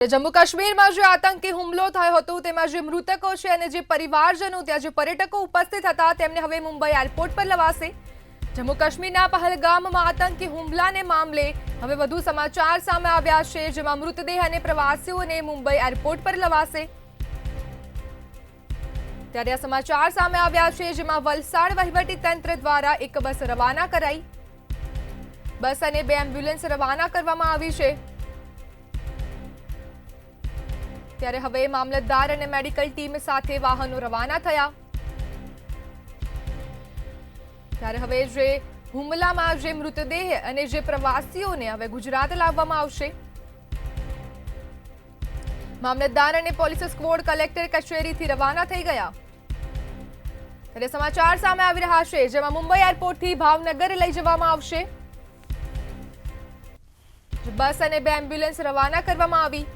જમ્મુ કાશ્મીરમાં જે આતંકી હુમલો થયો હતો તેમાં જે મૃતકો છે અને જે પરિવારજનો ત્યાં જે પર્યટકો ઉપસ્થિત હતા તેમને હવે મુંબઈ એરપોર્ટ પર લવાશે। જમ્મુ કાશ્મીરના પહલગામમાં આતંકી હુમલાને મામલે હવે વધુ સમાચાર સામે આવ્યા છે, જેમાં મૃતદેહ અને પ્રવાસીઓને મુંબઈ એરપોર્ટ પર લવાશે। ત્યારે આ સમાચાર સામે આવ્યા છે, જેમાં વલસાડ વહીવટી તંત્ર દ્વારા એક બસ રવાના કરાઈ। બસ અને 2 એમ્બ્યુલન્સ રવાના કરવામાં આવી છે। ત્યારે હવે મામલતદાર અને મેડિકલ ટીમ સાથે વાહનો રવાના થયા। ત્યારે હવે જે હુમલામાં જે મૃતદેહ અને જે પ્રવાસીઓને હવે ગુજરાત લાવવામાં આવશે। મામલતદાર અને પોલીસ સ્ક્વોડ કલેક્ટર કચેરીથી રવાના થઈ ગયા। ત્યારે સમાચાર સામે આવી રહ્યા છે, જેમાં મુંબઈ એરપોર્ટથી ભાવનગર લઈ જવામાં આવશે। બસ અને 2 એમ્બ્યુલન્સ રવાના કરવામાં આવી।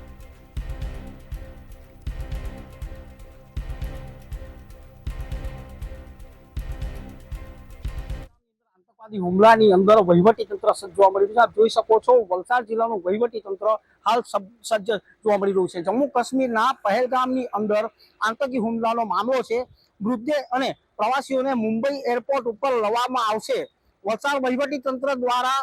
હુમલાની અંદર વહીવટી તંત્ર સજ્જ જોવા મળી રહ્યું છે। આપ જોઈ શકો છો વલસાડ જિલ્લાનું વહીવટી તંત્ર હાલ સજ્જ જોવા મળી રહ્યું છે। જમ્મુ કાશ્મીરના પહેલગામની અંદર આતંકી હુમલાનો મામલો છે। મૃતદેહ અને પ્રવાસીઓને મુંબઈ એરપોર્ટ ઉપર લાવવામાં આવશે। વલસાડ વહીવટી તંત્ર દ્વારા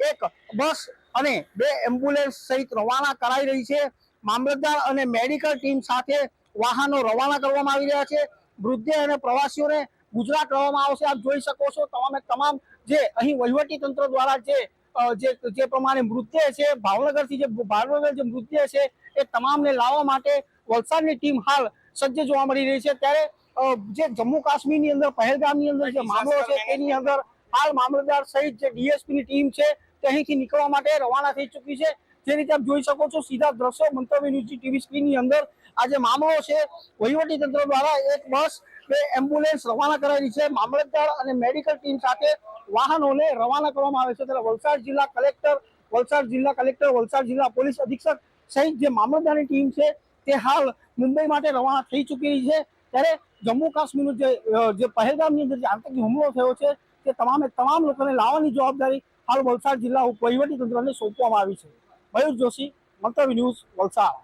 એક બસ અને 2 એમ્બ્યુલન્સ સહિત રવાના કરાઈ રહી છે। મામલતદાર અને મેડિકલ ટીમ સાથે વાહનો રવાના કરવામાં આવી રહ્યા છે। મૃતદેહ અને પ્રવાસીઓને ગુજરાત લાવવામાં આવશે। આપ જોઈ શકો છો તમામ જે અહીં વહીવટી તંત્ર દ્વારા જે પ્રમાણે મૃતદેહ છે ભાવનગરથી જે મૃતદેહ છે એ તમામને લાવવા માટે વલસાડની ટીમ હાલ સજ્જ જોવા મળી રહી છે। ત્યારે જે જમ્મુ કાશ્મીરની અંદર પહેલગામની અંદર જે મામલો છે તેની અંદર હાલ મામલતદાર સહિત જે ડીએસપીની ટીમ છે તે અહીંથી નીકળવા માટે રવાના થઈ ચૂકી છે। જે રીતે આપ જોઈ શકો છો સીધા દ્રશ્યો મંતવ્ય ન્યૂઝ ટીવી સ્ક્રીનની અંદર આ જે મામલો છે વહીવટી તંત્ર દ્વારા એક બસ 2 એમ્બ્યુલન્સ રવાના કરાયેલી છે। મામલતદાર અને મેડિકલ ટીમ સાથે વાહનોને રવાના કરવામાં આવે છે। ત્યારે વલસાડ જિલ્લા કલેક્ટર, વલસાડ જિલ્લા પોલીસ અધિક્ષક સહિત જે મામલતદારની ટીમ છે તે હાલ મુંબઈ માટે રવાના થઈ ચૂકી છે। ત્યારે જમ્મુ કાશ્મીરનું જે પહેલગામની અંદર જે આતંકી હુમલો થયો છે તે તમામ લોકોને લાવવાની જવાબદારી હાલ વલસાડ જિલ્લા વહીવટી તંત્રને સોંપવામાં આવી છે। મયુર જોશી, મંતવ્ય ન્યૂઝ, વલસાડ।